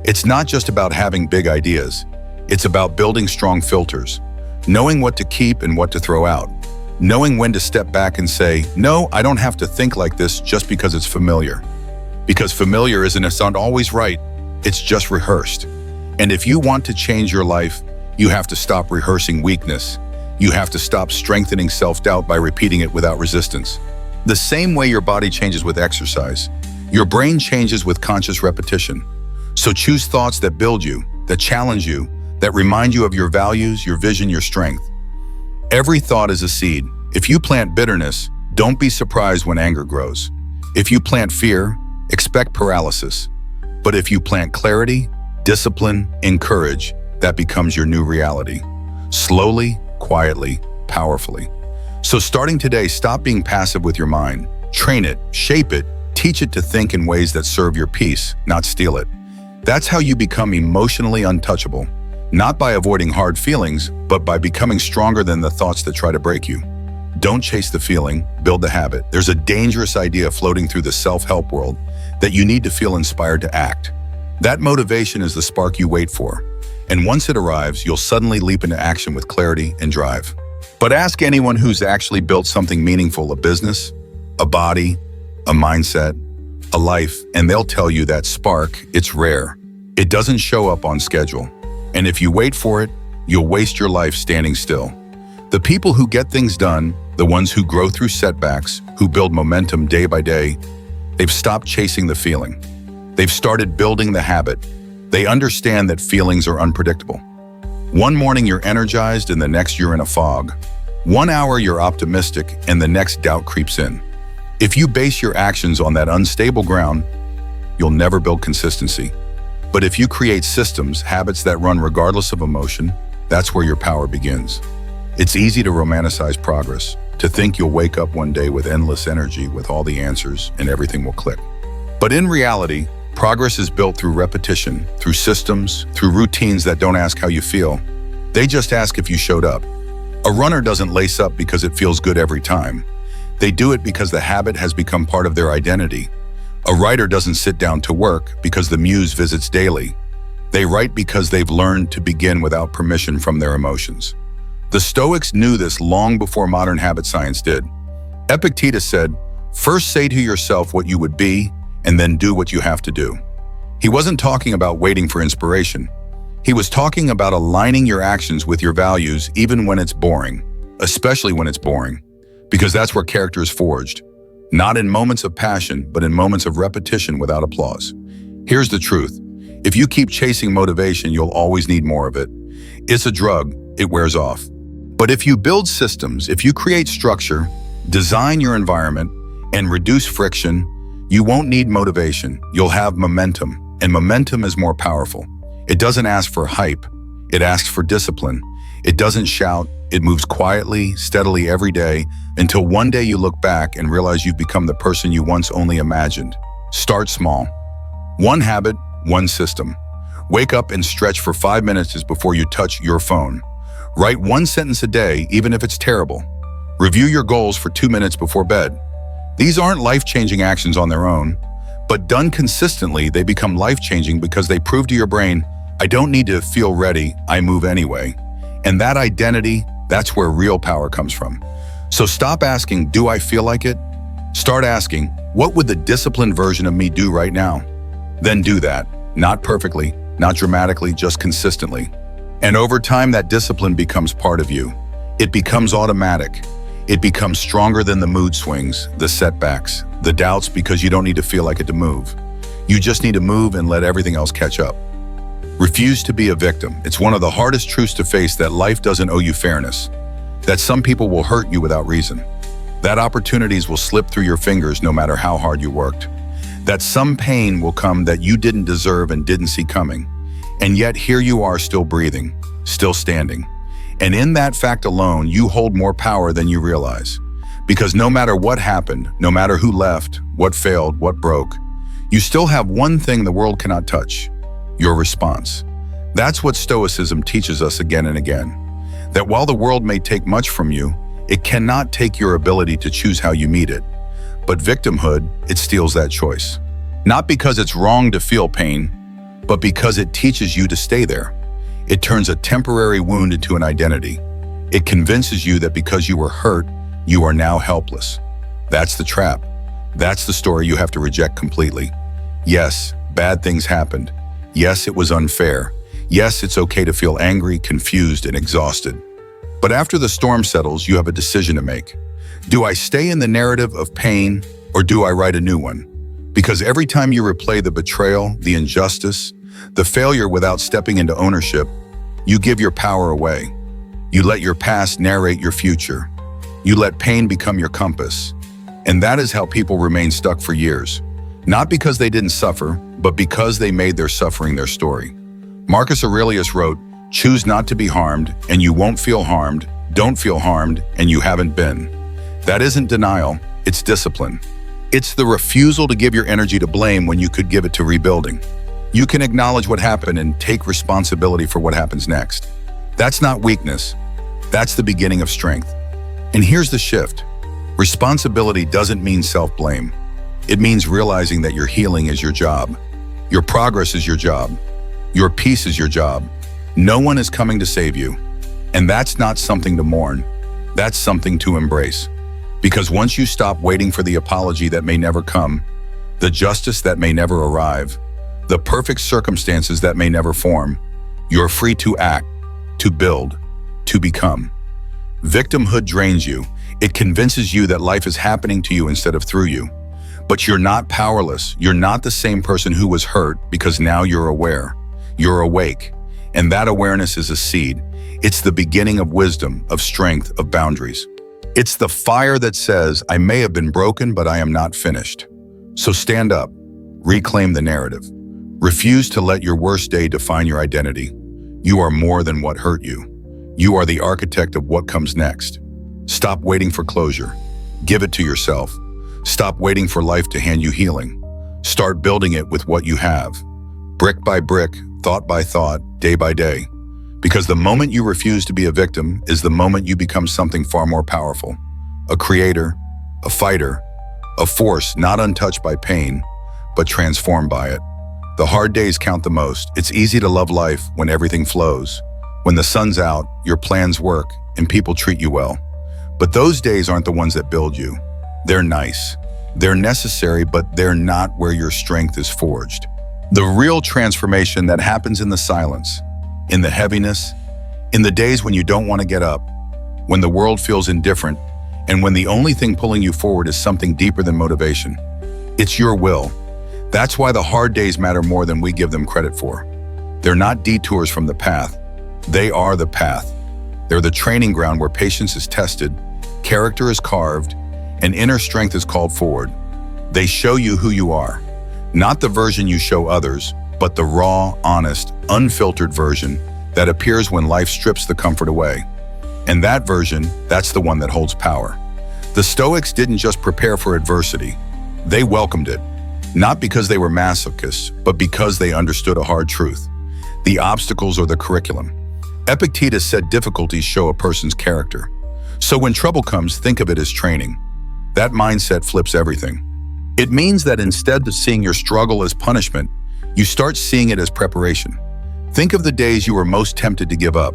It's not just about having big ideas. It's about building strong filters, knowing what to keep and what to throw out, knowing when to step back and say, no, I don't have to think like this just because it's familiar. Because familiar isn't always right, it's just rehearsed. And if you want to change your life, you have to stop rehearsing weakness. You have to stop strengthening self-doubt by repeating it without resistance. The same way your body changes with exercise, your brain changes with conscious repetition. So choose thoughts that build you, that challenge you, that remind you of your values, your vision, your strength. Every thought is a seed. If you plant bitterness, don't be surprised when anger grows. If you plant fear, expect paralysis. But if you plant clarity, discipline, and courage, that becomes your new reality. Slowly, quietly, powerfully. So starting today, stop being passive with your mind. Train it, shape it, teach it to think in ways that serve your peace, not steal it. That's how you become emotionally untouchable. Not by avoiding hard feelings, but by becoming stronger than the thoughts that try to break you. Don't chase the feeling, build the habit. There's a dangerous idea floating through the self-help world that you need to feel inspired to act. That motivation is the spark you wait for. And once it arrives, you'll suddenly leap into action with clarity and drive. But ask anyone who's actually built something meaningful, a business, a body, a mindset, a life, and they'll tell you that spark, it's rare. It doesn't show up on schedule. And if you wait for it, you'll waste your life standing still. The people who get things done, the ones who grow through setbacks, who build momentum day by day, they've stopped chasing the feeling. They've started building the habit. They understand that feelings are unpredictable. One morning you're energized and the next you're in a fog. 1 hour you're optimistic and the next doubt creeps in. If you base your actions on that unstable ground, you'll never build consistency. But if you create systems, habits that run regardless of emotion, that's where your power begins. It's easy to romanticize progress, to think you'll wake up one day with endless energy, with all the answers, and everything will click. But in reality, progress is built through repetition, through systems, through routines that don't ask how you feel. They just ask if you showed up. A runner doesn't lace up because it feels good every time. They do it because the habit has become part of their identity. A writer doesn't sit down to work because the muse visits daily. They write because they've learned to begin without permission from their emotions. The Stoics knew this long before modern habit science did. Epictetus said, "First say to yourself what you would be, and then do what you have to do." He wasn't talking about waiting for inspiration. He was talking about aligning your actions with your values even when it's boring, especially when it's boring, because that's where character is forged. Not in moments of passion, but in moments of repetition without applause. Here's the truth. If you keep chasing motivation, you'll always need more of it. It's a drug, it wears off. But if you build systems, if you create structure, design your environment, and reduce friction, you won't need motivation. You'll have momentum, and momentum is more powerful. It doesn't ask for hype. It asks for discipline. It doesn't shout. It moves quietly, steadily every day, until one day you look back and realize you've become the person you once only imagined. Start small. One habit, one system. Wake up and stretch for 5 minutes before you touch your phone. Write one sentence a day, even if it's terrible. Review your goals for 2 minutes before bed. These aren't life-changing actions on their own, but done consistently, they become life-changing because they prove to your brain, I don't need to feel ready, I move anyway. And that identity, that's where real power comes from. So stop asking, do I feel like it? Start asking, what would the disciplined version of me do right now? Then do that, not perfectly, not dramatically, just consistently. And over time, that discipline becomes part of you. It becomes automatic. It becomes stronger than the mood swings, the setbacks, the doubts, because you don't need to feel like it to move. You just need to move and let everything else catch up. Refuse to be a victim. It's one of the hardest truths to face, that life doesn't owe you fairness, that some people will hurt you without reason, that opportunities will slip through your fingers no matter how hard you worked, that some pain will come that you didn't deserve and didn't see coming. And yet here you are, still breathing, still standing. And in that fact alone, you hold more power than you realize. Because no matter what happened, no matter who left, what failed, what broke, you still have one thing the world cannot touch: your response. That's what Stoicism teaches us again and again. That while the world may take much from you, it cannot take your ability to choose how you meet it. But victimhood, it steals that choice. Not because it's wrong to feel pain, but because it teaches you to stay there. It turns a temporary wound into an identity. It convinces you that because you were hurt, you are now helpless. That's the trap. That's the story you have to reject completely. Yes, bad things happened. Yes, it was unfair. Yes, it's okay to feel angry, confused, and exhausted. But after the storm settles, you have a decision to make. Do I stay in the narrative of pain, or do I write a new one? Because every time you replay the betrayal, the injustice, the failure without stepping into ownership, you give your power away. You let your past narrate your future. You let pain become your compass. And that is how people remain stuck for years. Not because they didn't suffer, but because they made their suffering their story. Marcus Aurelius wrote, "Choose not to be harmed, and you won't feel harmed. Don't feel harmed, and you haven't been." That isn't denial, it's discipline. It's the refusal to give your energy to blame when you could give it to rebuilding. You can acknowledge what happened and take responsibility for what happens next. That's not weakness. That's the beginning of strength. And here's the shift. Responsibility doesn't mean self-blame. It means realizing that your healing is your job. Your progress is your job. Your peace is your job. No one is coming to save you. And that's not something to mourn. That's something to embrace. Because once you stop waiting for the apology that may never come, the justice that may never arrive, the perfect circumstances that may never form, you're free to act, to build, to become. Victimhood drains you. It convinces you that life is happening to you instead of through you. But you're not powerless. You're not the same person who was hurt, because now you're aware. You're awake. And that awareness is a seed. It's the beginning of wisdom, of strength, of boundaries. It's the fire that says, I may have been broken, but I am not finished. So stand up, reclaim the narrative. Refuse to let your worst day define your identity. You are more than what hurt you. You are the architect of what comes next. Stop waiting for closure. Give it to yourself. Stop waiting for life to hand you healing. Start building it with what you have. Brick by brick, thought by thought, day by day. Because the moment you refuse to be a victim is the moment you become something far more powerful. A creator, a fighter, a force not untouched by pain, but transformed by it. The hard days count the most. It's easy to love life when everything flows. When the sun's out, your plans work, and people treat you well. But those days aren't the ones that build you. They're nice. They're necessary, but they're not where your strength is forged. The real transformation that happens in the silence, in the heaviness, in the days when you don't want to get up, when the world feels indifferent, and when the only thing pulling you forward is something deeper than motivation. It's your will. That's why the hard days matter more than we give them credit for. They're not detours from the path. They are the path. They're the training ground where patience is tested, character is carved, and inner strength is called forward. They show you who you are, not the version you show others, but the raw, honest, unfiltered version that appears when life strips the comfort away. And that version, that's the one that holds power. The Stoics didn't just prepare for adversity. They welcomed it, not because they were masochists, but because they understood a hard truth. The obstacles are the curriculum. Epictetus said difficulties show a person's character. So when trouble comes, think of it as training. That mindset flips everything. It means that instead of seeing your struggle as punishment, you start seeing it as preparation. Think of the days you were most tempted to give up,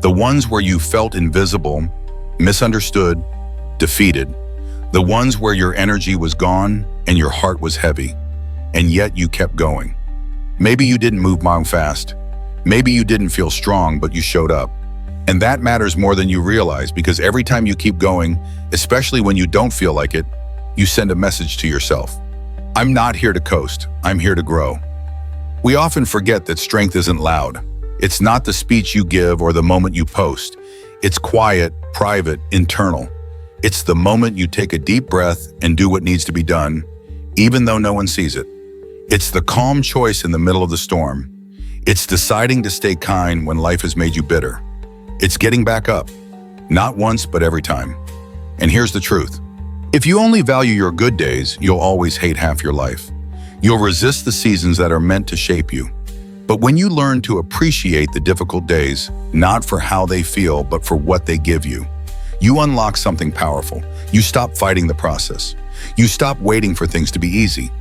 the ones where you felt invisible, misunderstood, defeated, the ones where your energy was gone and your heart was heavy, and yet you kept going. Maybe you didn't move fast. Maybe you didn't feel strong, but you showed up. And that matters more than you realize, because every time you keep going, especially when you don't feel like it, you send a message to yourself. I'm not here to coast, I'm here to grow. We often forget that strength isn't loud. It's not the speech you give or the moment you post. It's quiet, private, internal. It's the moment you take a deep breath and do what needs to be done, even though no one sees it. It's the calm choice in the middle of the storm. It's deciding to stay kind when life has made you bitter. It's getting back up, not once, but every time. And here's the truth. If you only value your good days, you'll always hate half your life. You'll resist the seasons that are meant to shape you. But when you learn to appreciate the difficult days, not for how they feel, but for what they give you, you unlock something powerful. You stop fighting the process. You stop waiting for things to be easy.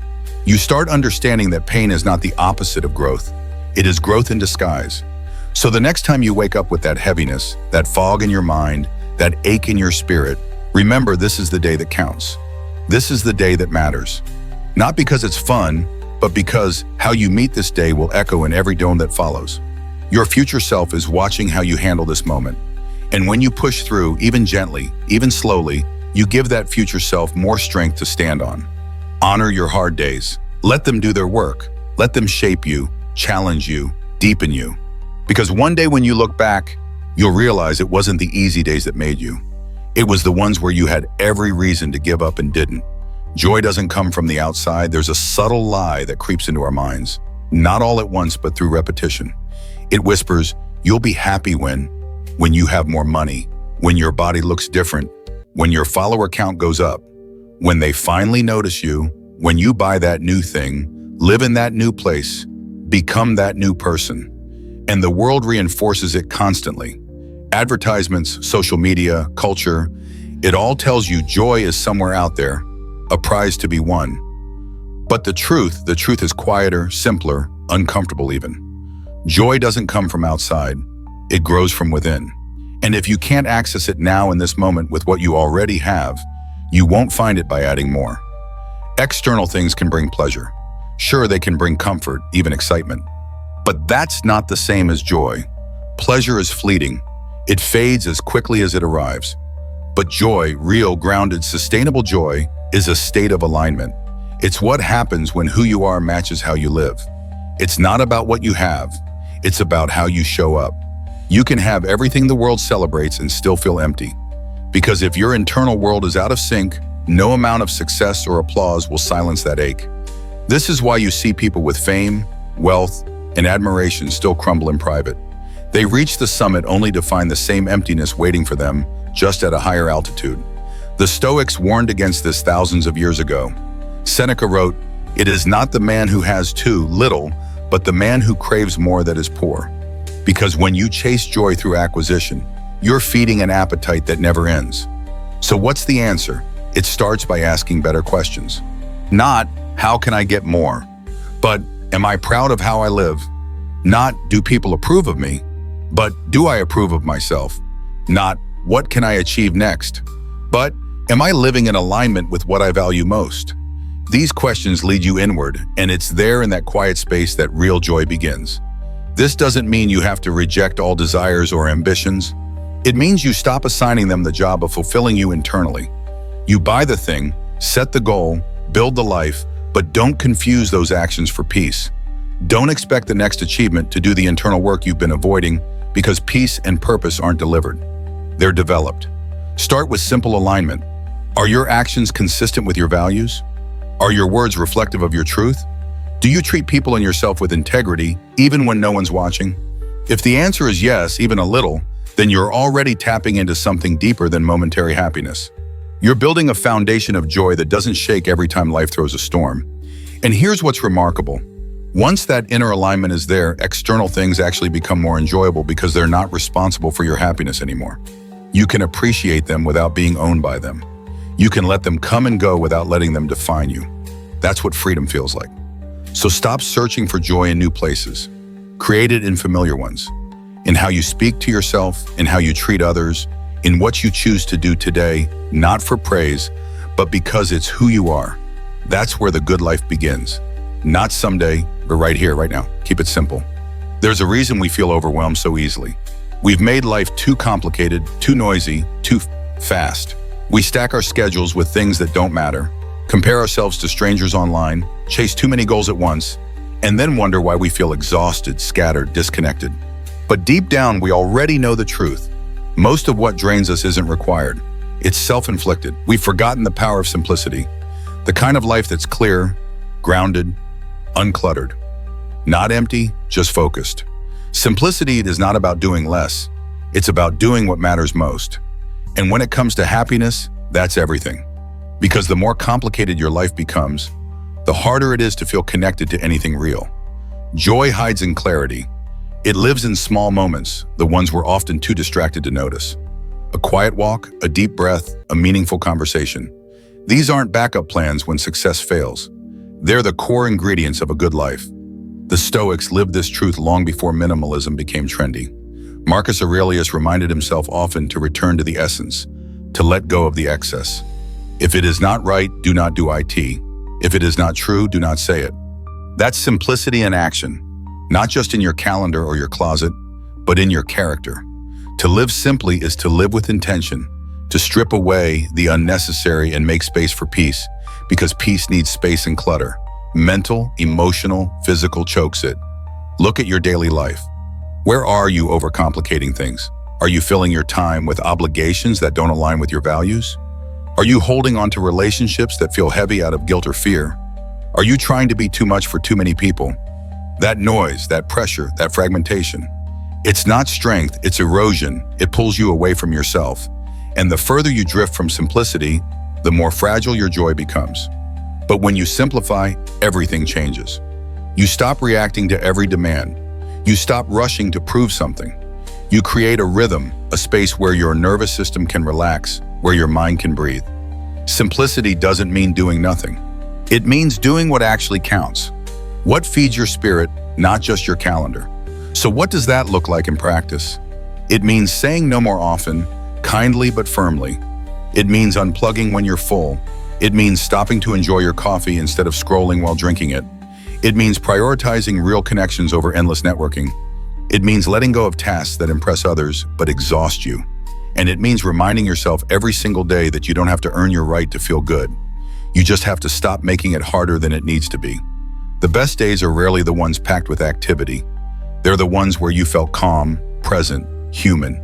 You start understanding that pain is not the opposite of growth. It is growth in disguise. So the next time you wake up with that heaviness, that fog in your mind, that ache in your spirit, remember this is the day that counts. This is the day that matters. Not because it's fun, but because how you meet this day will echo in every dome that follows. Your future self is watching how you handle this moment. And when you push through, even gently, even slowly, you give that future self more strength to stand on. Honor your hard days. Let them do their work. Let them shape you, challenge you, deepen you. Because one day when you look back, you'll realize it wasn't the easy days that made you. It was the ones where you had every reason to give up and didn't. Joy doesn't come from the outside. There's a subtle lie that creeps into our minds. Not all at once, but through repetition. It whispers, you'll be happy when you have more money, when your body looks different, when your follower count goes up, when they finally notice you, when you buy that new thing, live in that new place, become that new person. And the world reinforces it constantly. Advertisements, social media, culture, it all tells you joy is somewhere out there, a prize to be won. But the truth is quieter, simpler, uncomfortable even. Joy doesn't come from outside, it grows from within. And if you can't access it now in this moment with what you already have, you won't find it by adding more. External things can bring pleasure. Sure, they can bring comfort, even excitement. But that's not the same as joy. Pleasure is fleeting. It fades as quickly as it arrives. But joy, real, grounded, sustainable joy, is a state of alignment. It's what happens when who you are matches how you live. It's not about what you have. It's about how you show up. You can have everything the world celebrates and still feel empty. Because if your internal world is out of sync, no amount of success or applause will silence that ache. This is why you see people with fame, wealth, and admiration still crumble in private. They reach the summit only to find the same emptiness waiting for them, just at a higher altitude. The Stoics warned against this thousands of years ago. Seneca wrote, "It is not the man who has too little, but the man who craves more that is poor." Because when you chase joy through acquisition, you're feeding an appetite that never ends. So what's the answer? It starts by asking better questions. Not, how can I get more? But, am I proud of how I live? Not, do people approve of me? But, do I approve of myself? Not, what can I achieve next? But, am I living in alignment with what I value most? These questions lead you inward, and it's there in that quiet space that real joy begins. This doesn't mean you have to reject all desires or ambitions. It means you stop assigning them the job of fulfilling you internally. You buy the thing, set the goal, build the life, but don't confuse those actions for peace. Don't expect the next achievement to do the internal work you've been avoiding, because peace and purpose aren't delivered. They're developed. Start with simple alignment. Are your actions consistent with your values? Are your words reflective of your truth? Do you treat people and yourself with integrity, even when no one's watching? If the answer is yes, even a little, then you're already tapping into something deeper than momentary happiness. You're building a foundation of joy that doesn't shake every time life throws a storm. And here's what's remarkable. Once that inner alignment is there, external things actually become more enjoyable because they're not responsible for your happiness anymore. You can appreciate them without being owned by them. You can let them come and go without letting them define you. That's what freedom feels like. So stop searching for joy in new places. Create it in familiar ones. In how you speak to yourself, in how you treat others, in what you choose to do today, not for praise, but because it's who you are. That's where the good life begins. Not someday, but right here, right now. Keep it simple. There's a reason we feel overwhelmed so easily. We've made life too complicated, too noisy, too fast. We stack our schedules with things that don't matter, compare ourselves to strangers online, chase too many goals at once, and then wonder why we feel exhausted, scattered, disconnected. But deep down, we already know the truth. Most of what drains us isn't required. It's self-inflicted. We've forgotten the power of simplicity, the kind of life that's clear, grounded, uncluttered. Not empty, just focused. Simplicity is not about doing less. It's about doing what matters most. And when it comes to happiness, that's everything. Because the more complicated your life becomes, the harder it is to feel connected to anything real. Joy hides in clarity. It lives in small moments, the ones we're often too distracted to notice. A quiet walk, a deep breath, a meaningful conversation. These aren't backup plans when success fails. They're the core ingredients of a good life. The Stoics lived this truth long before minimalism became trendy. Marcus Aurelius reminded himself often to return to the essence, to let go of the excess. If it is not right, do not do it. If it is not true, do not say it. That's simplicity in action, not just in your calendar or your closet, but in your character. To live simply is to live with intention, to strip away the unnecessary and make space for peace, because peace needs space and clutter. Mental, emotional, physical chokes it. Look at your daily life. Where are you overcomplicating things? Are you filling your time with obligations that don't align with your values? Are you holding on to relationships that feel heavy out of guilt or fear? Are you trying to be too much for too many people? That noise, that pressure, that fragmentation. It's not strength, it's erosion. It pulls you away from yourself. And the further you drift from simplicity, the more fragile your joy becomes. But when you simplify, everything changes. You stop reacting to every demand. You stop rushing to prove something. You create a rhythm, a space where your nervous system can relax, where your mind can breathe. Simplicity doesn't mean doing nothing. It means doing what actually counts. What feeds your spirit, not just your calendar. So what does that look like in practice? It means saying no more often, kindly but firmly. It means unplugging when you're full. It means stopping to enjoy your coffee instead of scrolling while drinking it. It means prioritizing real connections over endless networking. It means letting go of tasks that impress others but exhaust you. And it means reminding yourself every single day that you don't have to earn your right to feel good. You just have to stop making it harder than it needs to be. The best days are rarely the ones packed with activity. They're the ones where you felt calm, present, human.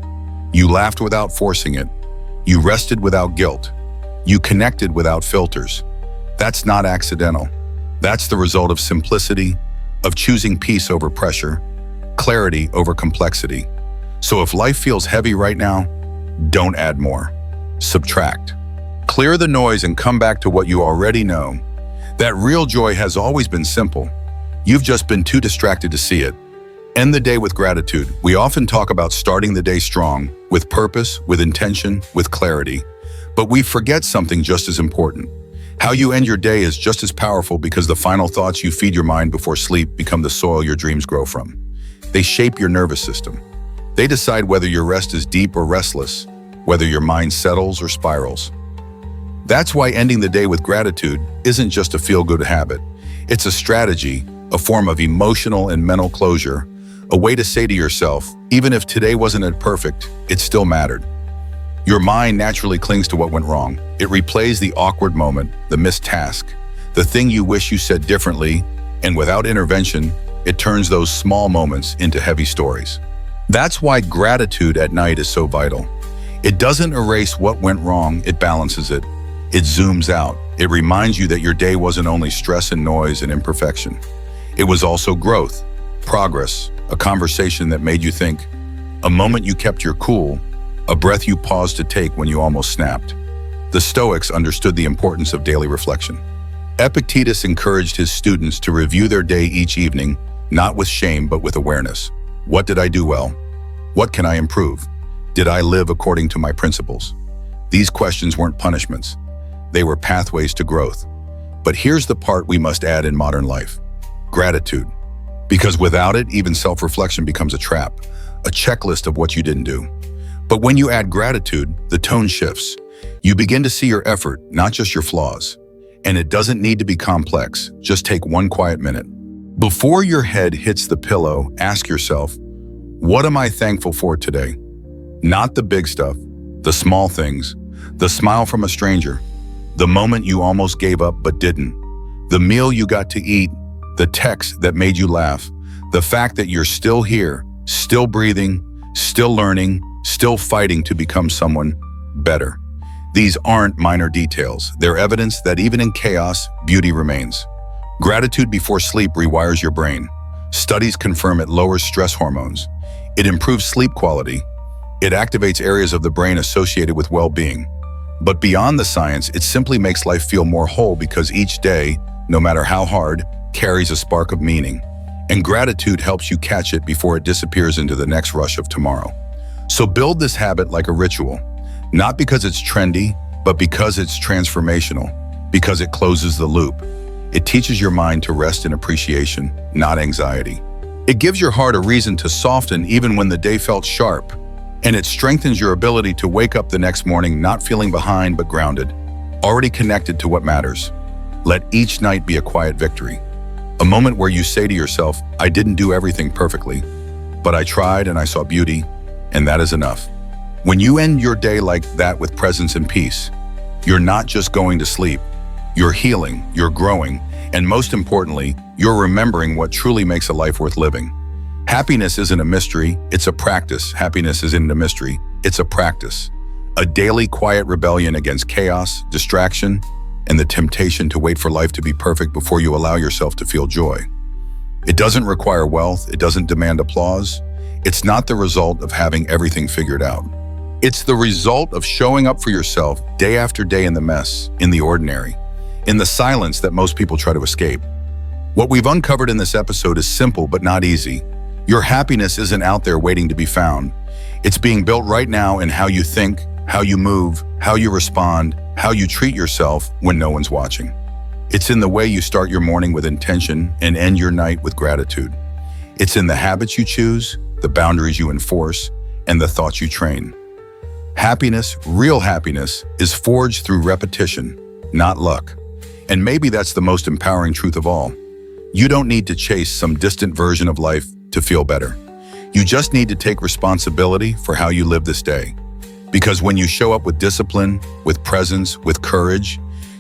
You laughed without forcing it. You rested without guilt. You connected without filters. That's not accidental. That's the result of simplicity, of choosing peace over pressure, clarity over complexity. So if life feels heavy right now, don't add more. Subtract. Clear the noise and come back to what you already know. That real joy has always been simple. You've just been too distracted to see it. End the day with gratitude. We often talk about starting the day strong, with purpose, with intention, with clarity. But we forget something just as important. How you end your day is just as powerful because the final thoughts you feed your mind before sleep become the soil your dreams grow from. They shape your nervous system. They decide whether your rest is deep or restless, whether your mind settles or spirals. That's why ending the day with gratitude isn't just a feel-good habit. It's a strategy, a form of emotional and mental closure, a way to say to yourself, even if today wasn't perfect, it still mattered. Your mind naturally clings to what went wrong. It replays the awkward moment, the missed task, the thing you wish you said differently, and without intervention, it turns those small moments into heavy stories. That's why gratitude at night is so vital. It doesn't erase what went wrong, it balances it. It zooms out. It reminds you that your day wasn't only stress and noise and imperfection. It was also growth, progress, a conversation that made you think, a moment you kept your cool, a breath you paused to take when you almost snapped. The Stoics understood the importance of daily reflection. Epictetus encouraged his students to review their day each evening, not with shame but with awareness. What did I do well? What can I improve? Did I live according to my principles? These questions weren't punishments. They were pathways to growth. But here's the part we must add in modern life: gratitude. Because without it, even self-reflection becomes a trap, a checklist of what you didn't do. But when you add gratitude, the tone shifts. You begin to see your effort, not just your flaws. And it doesn't need to be complex. Just take one quiet minute. Before your head hits the pillow, ask yourself, what am I thankful for today? Not the big stuff, the small things, the smile from a stranger, the moment you almost gave up but didn't, the meal you got to eat, the text that made you laugh, the fact that you're still here, still breathing, still learning, still fighting to become someone better. These aren't minor details. They're evidence that even in chaos, beauty remains. Gratitude before sleep rewires your brain. Studies confirm it lowers stress hormones. It improves sleep quality. It activates areas of the brain associated with well-being. But beyond the science, it simply makes life feel more whole because each day, no matter how hard, carries a spark of meaning. And gratitude helps you catch it before it disappears into the next rush of tomorrow. So build this habit like a ritual, not because it's trendy, but because it's transformational, because it closes the loop. It teaches your mind to rest in appreciation, not anxiety. It gives your heart a reason to soften even when the day felt sharp, and it strengthens your ability to wake up the next morning not feeling behind but grounded, already connected to what matters. Let each night be a quiet victory, a moment where you say to yourself, I didn't do everything perfectly, but I tried and I saw beauty, and that is enough. When you end your day like that with presence and peace, you're not just going to sleep, you're healing, you're growing, and most importantly, you're remembering what truly makes a life worth living. Happiness isn't a mystery, it's a practice. Happiness isn't a mystery, it's a practice. A daily quiet rebellion against chaos, distraction, and the temptation to wait for life to be perfect before you allow yourself to feel joy. It doesn't require wealth, it doesn't demand applause. It's not the result of having everything figured out. It's the result of showing up for yourself day after day in the mess, in the ordinary, in the silence that most people try to escape. What we've uncovered in this episode is simple but not easy. Your happiness isn't out there waiting to be found. It's being built right now in how you think, how you move, how you respond, how you treat yourself when no one's watching. It's in the way you start your morning with intention and end your night with gratitude. It's in the habits you choose, the boundaries you enforce, and the thoughts you train. Happiness, real happiness, is forged through repetition, not luck. And maybe that's the most empowering truth of all. You don't need to chase some distant version of life to feel better. You just need to take responsibility for how you live this day. Because when you show up with discipline, with presence, with courage,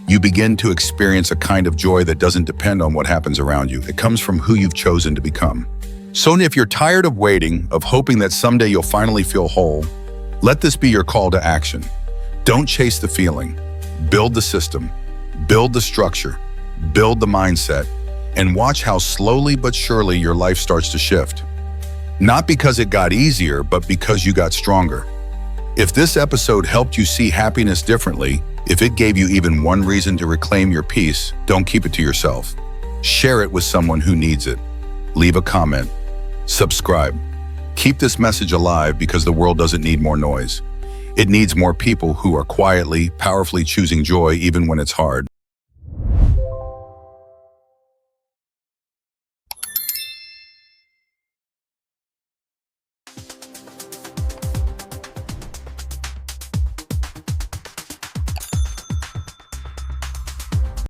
you begin to experience a kind of joy that doesn't depend on what happens around you. It comes from who you've chosen to become. So if you're tired of waiting, of hoping that someday you'll finally feel whole, let this be your call to action. Don't chase the feeling. Build the system, build the structure, build the mindset, and watch how slowly but surely your life starts to shift. Not because it got easier, but because you got stronger. If this episode helped you see happiness differently, if it gave you even one reason to reclaim your peace, don't keep it to yourself. Share it with someone who needs it. Leave a comment. Subscribe. Keep this message alive because the world doesn't need more noise. It needs more people who are quietly, powerfully choosing joy even when it's hard.